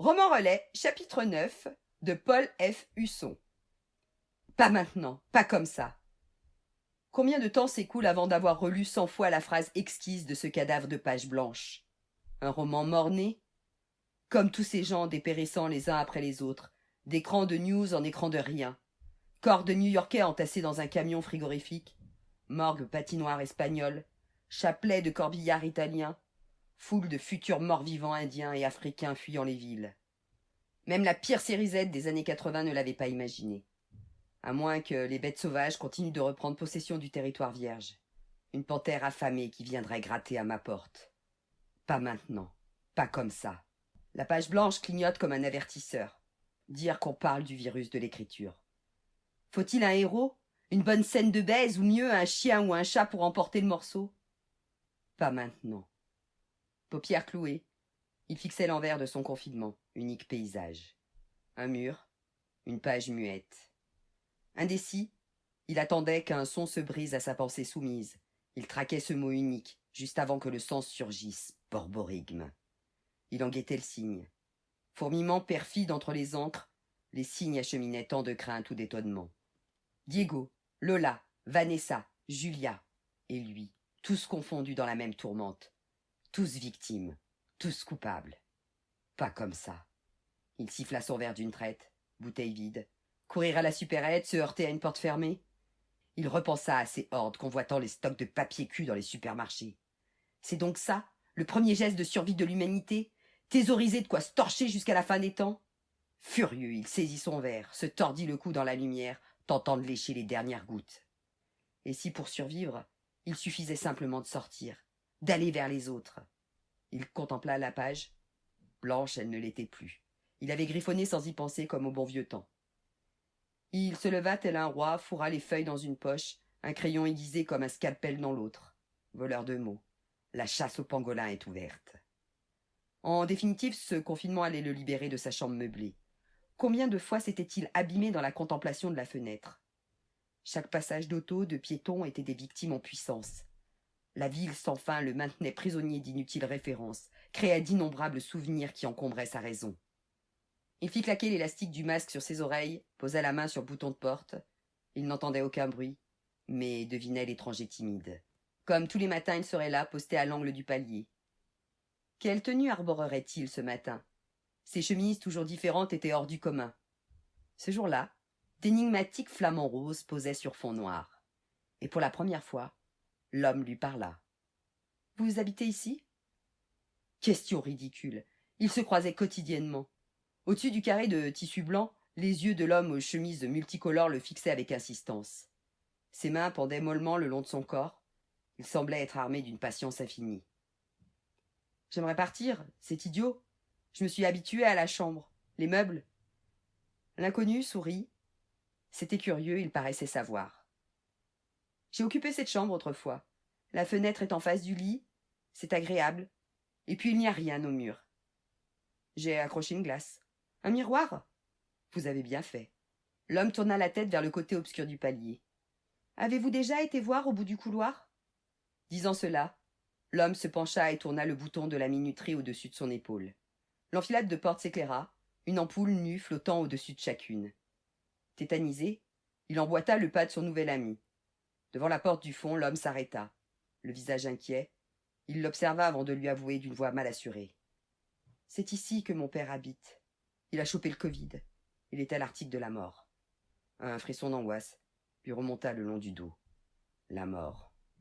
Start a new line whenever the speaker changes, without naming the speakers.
Roman relais, chapitre 9, de Paul F. Husson. Pas maintenant, pas comme ça. Combien de temps s'écoule avant d'avoir relu 100 fois la phrase exquise de ce cadavre de page blanche? Un roman mort-né? Comme tous ces gens dépérissant les uns après les autres, d'écran de news en écran de rien, corps de New-Yorkais entassés dans un camion frigorifique, morgue patinoire espagnole, chapelet de corbillards italiens, foule de futurs morts-vivants indiens et africains fuyant les villes. Même la pire série Z des années 80 ne l'avait pas imaginé. À moins que les bêtes sauvages continuent de reprendre possession du territoire vierge. Une panthère affamée qui viendrait gratter à ma porte. Pas maintenant. Pas comme ça. La page blanche clignote comme un avertisseur. Dire qu'on parle du virus de l'écriture. Faut-il un héros? Une bonne scène de baise ou mieux un chien ou un chat pour emporter le morceau? Pas maintenant. Paupières clouées, il fixait l'envers de son confinement, unique paysage. Un mur, une page muette. Indécis, il attendait qu'un son se brise à sa pensée soumise. Il traquait ce mot unique, juste avant que le sens surgisse, borborigme. Il en guettait le signe. Fourmillement perfide entre les encres, les signes acheminaient tant de crainte ou d'étonnement. Diego, Lola, Vanessa, Julia, et lui, tous confondus dans la même tourmente. Tous victimes, tous coupables. Pas comme ça. Il siffla son verre d'une traite, bouteille vide. Courir à la supérette, se heurter à une porte fermée. Il repensa à ces hordes convoitant les stocks de papier cul dans les supermarchés. C'est donc ça, le premier geste de survie de l'humanité? Thésauriser de quoi se torcher jusqu'à la fin des temps? Furieux, il saisit son verre, se tordit le cou dans la lumière, tentant de lécher les dernières gouttes. Et si pour survivre, il suffisait simplement de sortir, d'aller vers les autres? Il contempla la page. Blanche, elle ne l'était plus. Il avait griffonné sans y penser comme au bon vieux temps. Il se leva tel un roi, fourra les feuilles dans une poche, un crayon aiguisé comme un scalpel dans l'autre. Voleur de mots. La chasse au pangolin est ouverte. En définitive, ce confinement allait le libérer de sa chambre meublée. Combien de fois s'était-il abîmé dans la contemplation de la fenêtre? Chaque passage d'auto, de piéton, était des victimes en puissance. La ville sans fin le maintenait prisonnier d'inutiles références, créa d'innombrables souvenirs qui encombraient sa raison. Il fit claquer l'élastique du masque sur ses oreilles, posa la main sur le bouton de porte. Il n'entendait aucun bruit, mais devinait l'étranger timide. Comme tous les matins, il serait là, posté à l'angle du palier. Quelle tenue arborerait-il ce matin? Ses chemises, toujours différentes, étaient hors du commun. Ce jour-là, d'énigmatiques flamants roses posaient sur fond noir. Et pour la première fois, l'homme lui parla. « Vous habitez ici ?» Question ridicule. Ils se croisaient quotidiennement. Au-dessus du carré de tissu blanc, les yeux de l'homme aux chemises multicolores le fixaient avec insistance. Ses mains pendaient mollement le long de son corps. Il semblait être armé d'une patience infinie. « J'aimerais partir, c'est idiot. Je me suis habitué à la chambre, les meubles. » L'inconnu sourit. C'était curieux, il paraissait savoir. « J'ai occupé cette chambre autrefois. La fenêtre est en face du lit. C'est agréable. Et puis il n'y a rien au mur. J'ai accroché une glace. Un miroir? Vous avez bien fait. » L'homme tourna la tête vers le côté obscur du palier. « Avez-vous déjà été voir au bout du couloir ?» Disant cela, l'homme se pencha et tourna le bouton de la minuterie au-dessus de son épaule. L'enfilade de portes s'éclaira, une ampoule nue flottant au-dessus de chacune. Tétanisé, il emboîta le pas de son nouvel ami. Devant la porte du fond, l'homme s'arrêta, le visage inquiet. Il l'observa avant de lui avouer d'une voix mal assurée. « C'est ici que mon père habite. Il a chopé le Covid. Il est à l'article de la mort. » Un frisson d'angoisse lui remonta le long du dos. La mort.